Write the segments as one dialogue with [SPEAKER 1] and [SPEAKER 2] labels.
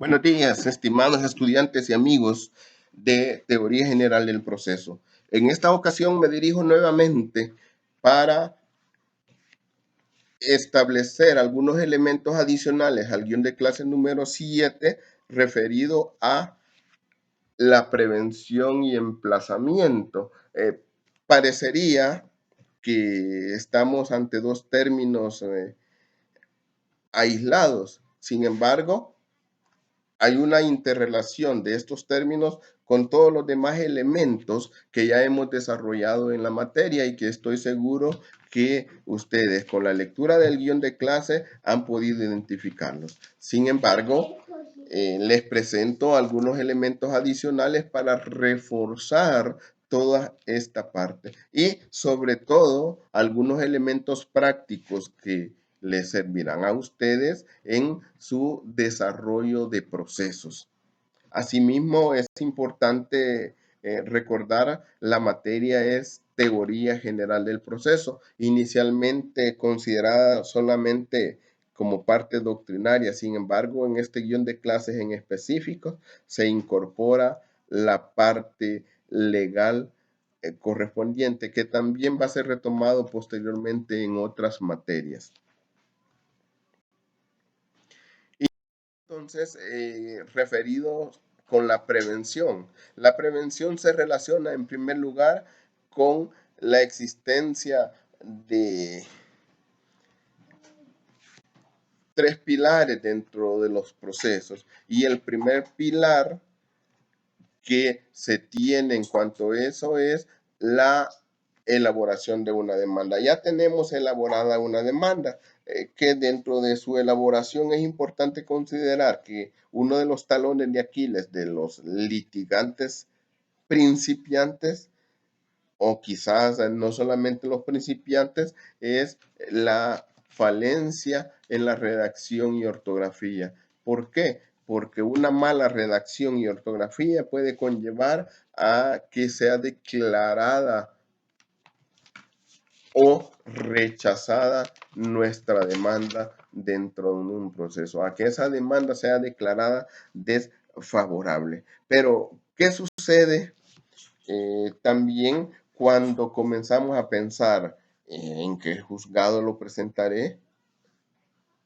[SPEAKER 1] Buenos días, estimados estudiantes y amigos de Teoría General del Proceso. En esta ocasión me dirijo nuevamente para establecer algunos elementos adicionales al guión de clase número 7 referido a la prevención y emplazamiento. Parecería que estamos ante dos términos aislados. Sin embargo, hay una interrelación de estos términos con todos los demás elementos que ya hemos desarrollado en la materia y que estoy seguro que ustedes con la lectura del guión de clase han podido identificarlos. Sin embargo, les presento algunos elementos adicionales para reforzar toda esta parte y sobre todo algunos elementos prácticos que les servirán a ustedes en su desarrollo de procesos. Asimismo, es importante recordar la materia es teoría general del proceso, inicialmente considerada solamente como parte doctrinaria. Sin embargo, en este guión de clases en específico se incorpora la parte legal correspondiente, que también va a ser retomado posteriormente en otras materias. Entonces, referido con la prevención. La prevención se relaciona en primer lugar con la existencia de tres pilares dentro de los procesos. Y el primer pilar que se tiene en cuanto a eso es la elaboración de una demanda. Ya tenemos elaborada una demanda, que dentro de su elaboración es importante considerar que uno de los talones de Aquiles de los litigantes principiantes, o quizás no solamente los principiantes, es la falencia en la redacción y ortografía. ¿Por qué? Porque una mala redacción y ortografía puede conllevar a que sea declarada o rechazada nuestra demanda dentro de un proceso, a que esa demanda sea declarada desfavorable. Pero, ¿qué sucede también cuando comenzamos a pensar en qué juzgado lo presentaré?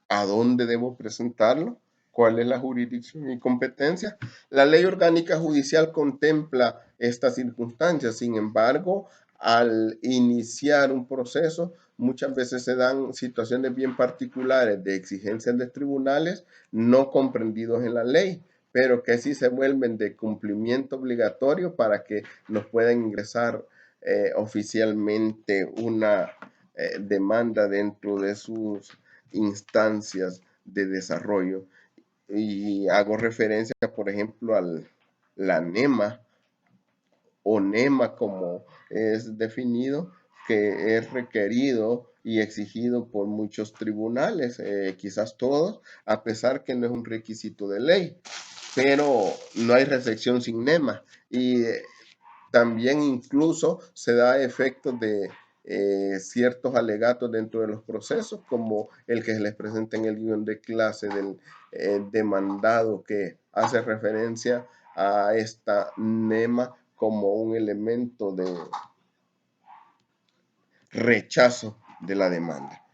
[SPEAKER 1] ¿A dónde debo presentarlo? ¿Cuál es la jurisdicción y competencia? La ley orgánica judicial contempla estas circunstancias. Sin embargo, al iniciar un proceso, muchas veces se dan situaciones bien particulares de exigencias de tribunales no comprendidos en la ley, pero que sí se vuelven de cumplimiento obligatorio para que nos puedan ingresar oficialmente una demanda dentro de sus instancias de desarrollo. Y hago referencia, por ejemplo, la NEMA o NEMA como es definido, que es requerido y exigido por muchos tribunales, quizás todos, a pesar que no es un requisito de ley, pero no hay recepción sin NEMA. Y también incluso se da efectos de ciertos alegatos dentro de los procesos, como el que se les presenta en el guión de clase del demandado, que hace referencia a esta NEMA como un elemento de rechazo de la demanda.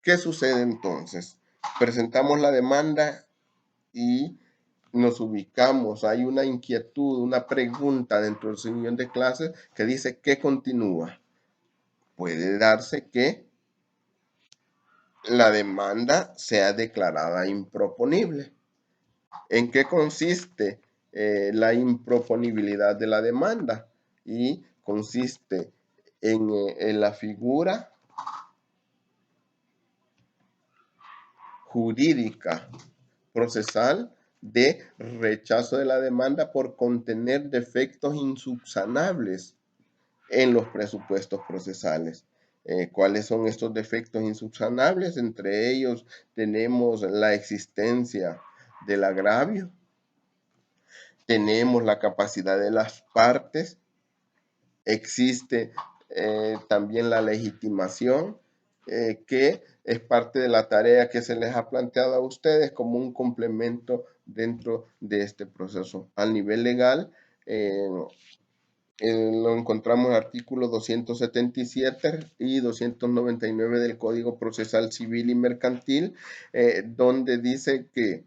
[SPEAKER 1] ¿Qué sucede entonces? Presentamos la demanda y nos ubicamos, hay una inquietud, una pregunta dentro del guión de clases que dice ¿qué continúa? Puede darse que la demanda sea declarada improponible. ¿En qué consiste la improponibilidad de la demanda? Y consiste en la figura jurídica procesal de rechazo de la demanda por contener defectos insubsanables en los presupuestos procesales. ¿Cuáles son estos defectos insubsanables? Entre ellos tenemos la existencia del agravio, tenemos la capacidad de las partes, existe también la legitimación que es parte de la tarea que se les ha planteado a ustedes como un complemento dentro de este proceso. A nivel legal, lo encontramos en artículos 277 y 299 del Código Procesal Civil y Mercantil, donde dice que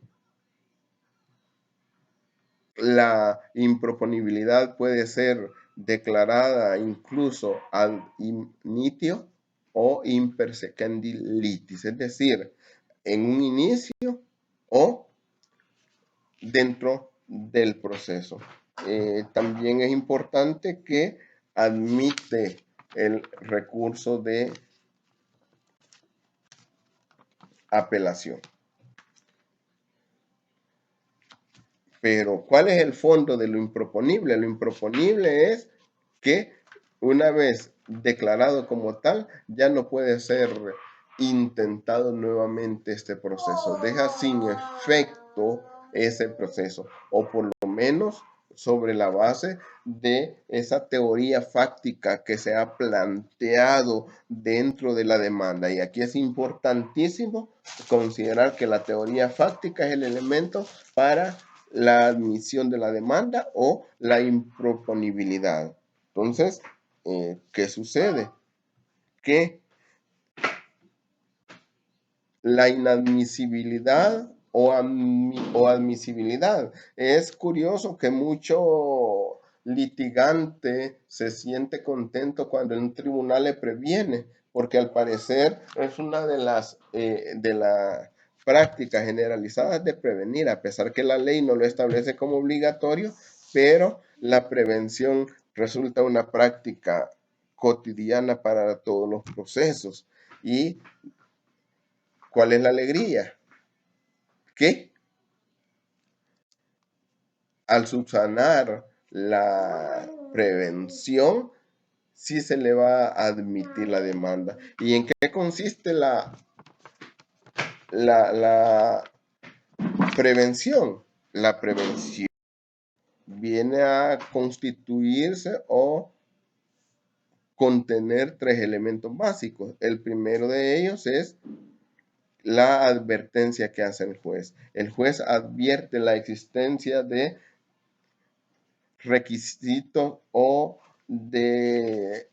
[SPEAKER 1] la improponibilidad puede ser declarada incluso ad initio o imper secandi litis, es decir, en un inicio o dentro del proceso. También es importante que admite el recurso de apelación. Pero, ¿cuál es el fondo de lo improponible? Lo improponible es que una vez declarado como tal, ya no puede ser intentado nuevamente este proceso. Deja sin efecto ese proceso, o por lo menos sobre la base de esa teoría fáctica que se ha planteado dentro de la demanda. Y aquí es importantísimo considerar que la teoría fáctica es el elemento para la admisión de la demanda o la improponibilidad. Entonces, ¿qué sucede? Que la inadmisibilidad o admisibilidad. Es curioso que mucho litigante se siente contento cuando un tribunal le previene, porque al parecer es una de las prácticas generalizadas de prevenir, a pesar que la ley no lo establece como obligatorio, pero la prevención resulta una práctica cotidiana para todos los procesos. ¿Y cuál es la alegría? Que al subsanar la prevención, sí se le va a admitir la demanda. ¿Y en qué consiste la prevención? La prevención viene a constituirse o contener tres elementos básicos. El primero de ellos es la advertencia que hace el juez. El juez advierte la existencia de requisitos o de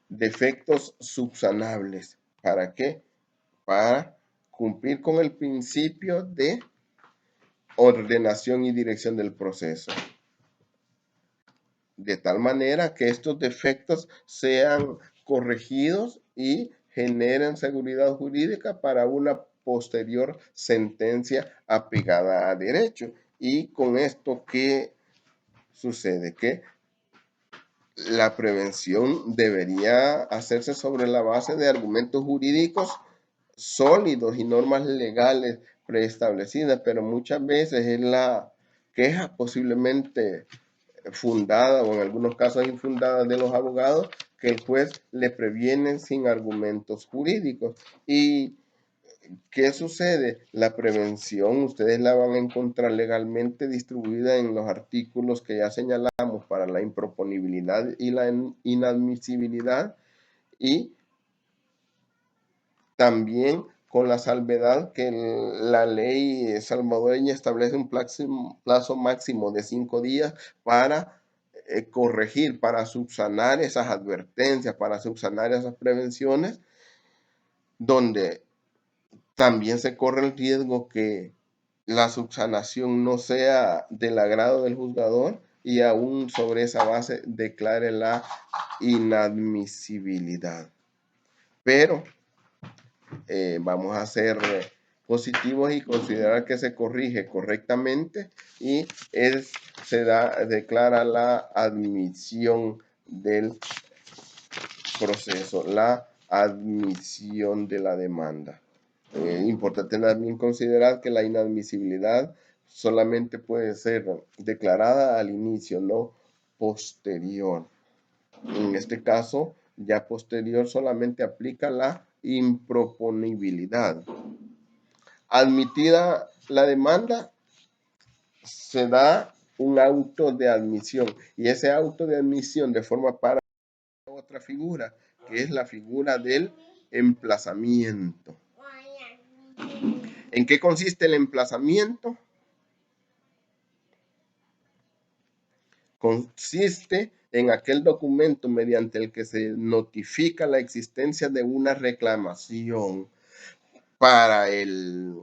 [SPEAKER 1] defectos subsanables. ¿Para qué? Para cumplir con el principio de ordenación y dirección del proceso. De tal manera que estos defectos sean corregidos y generen seguridad jurídica para una posterior sentencia apegada a derecho. Y con esto, ¿qué sucede? Que la prevención debería hacerse sobre la base de argumentos jurídicos sólidos y normas legales preestablecidas, pero muchas veces es la queja posiblemente fundada o en algunos casos infundada de los abogados que el juez le previene sin argumentos jurídicos. ¿Y qué sucede? La prevención ustedes la van a encontrar legalmente distribuida en los artículos que ya señalamos para la improponibilidad y la inadmisibilidad, y también con la salvedad que la ley salvadoreña establece un plazo máximo de 5 días para corregir, para subsanar esas advertencias, para subsanar esas prevenciones, donde también se corre el riesgo que la subsanación no sea del agrado del juzgador y aún sobre esa base declare la inadmisibilidad. Pero vamos a ser positivos y considerar que se corrige correctamente y declara la admisión del proceso, la admisión de la demanda. Importante también considerar que la inadmisibilidad solamente puede ser declarada al inicio, no posterior. En este caso, ya posterior solamente aplica la improponibilidad. Admitida la demanda, se da un auto de admisión y ese auto de admisión de forma para otra figura, que es la figura del emplazamiento. ¿En qué consiste el emplazamiento? Consiste en aquel documento mediante el que se notifica la existencia de una reclamación para el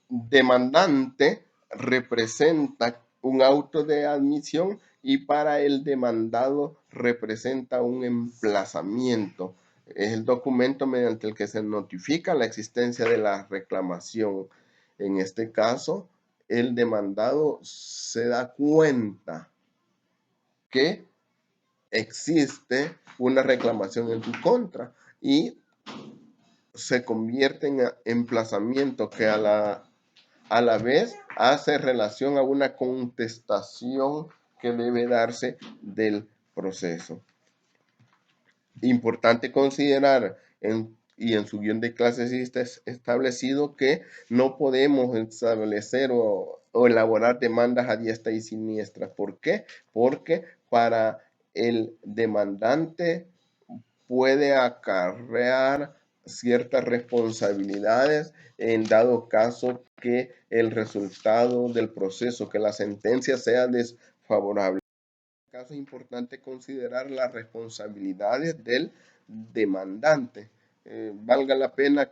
[SPEAKER 1] demandante, representa un auto de admisión, y para el demandado representa un emplazamiento. Es el documento mediante el que se notifica la existencia de la reclamación. En este caso, el demandado se da cuenta que existe una reclamación en su contra y se convierte en emplazamiento, que a la vez hace relación a una contestación que debe darse del proceso. Importante considerar, y en su guión de clases está establecido, que no podemos establecer o elaborar demandas a diestra y siniestra. ¿Por qué? Porque para el demandante puede acarrear ciertas responsabilidades en dado caso que el resultado del proceso, que la sentencia sea desfavorable. En este caso es importante considerar las responsabilidades del demandante. Valga la pena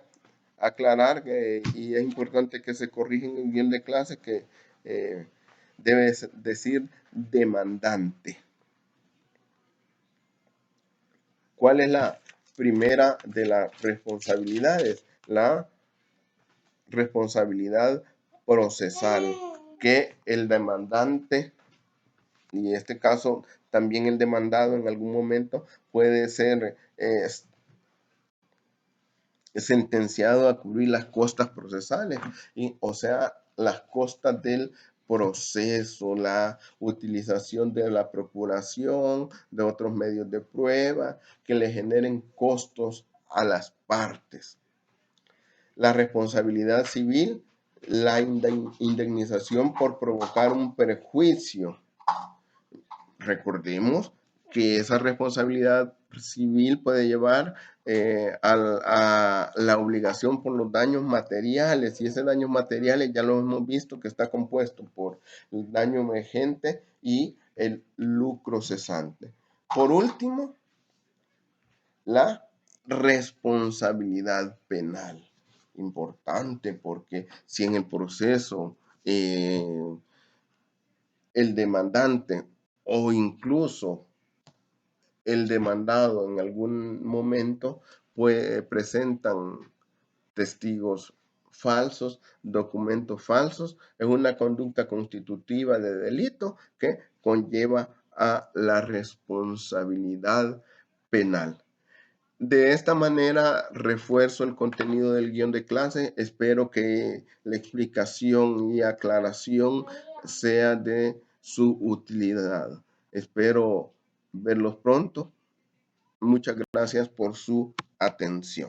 [SPEAKER 1] aclarar y es importante que se corrija en el guión de clase, que debe decir demandante. ¿Cuál es la primera de las responsabilidades? La responsabilidad procesal, que el demandante, y en este caso también el demandado en algún momento, puede ser sentenciado a cubrir las costas procesales, o sea, las costas del proceso, la utilización de la procuración, de otros medios de prueba que le generen costos a las partes. La responsabilidad civil, la indemnización por provocar un perjuicio. Recordemos que esa responsabilidad civil puede llevar a la obligación por los daños materiales, y ese daños materiales ya lo hemos visto que está compuesto por el daño emergente y el lucro cesante. Por último, la responsabilidad penal. Importante, porque si en el proceso el demandante o incluso el demandado en algún momento presentan testigos falsos, documentos falsos, es una conducta constitutiva de delito que conlleva a la responsabilidad penal. De esta manera refuerzo el contenido del guión de clase. Espero que la explicación y aclaración sea de su utilidad. Espero verlos pronto. Muchas gracias por su atención.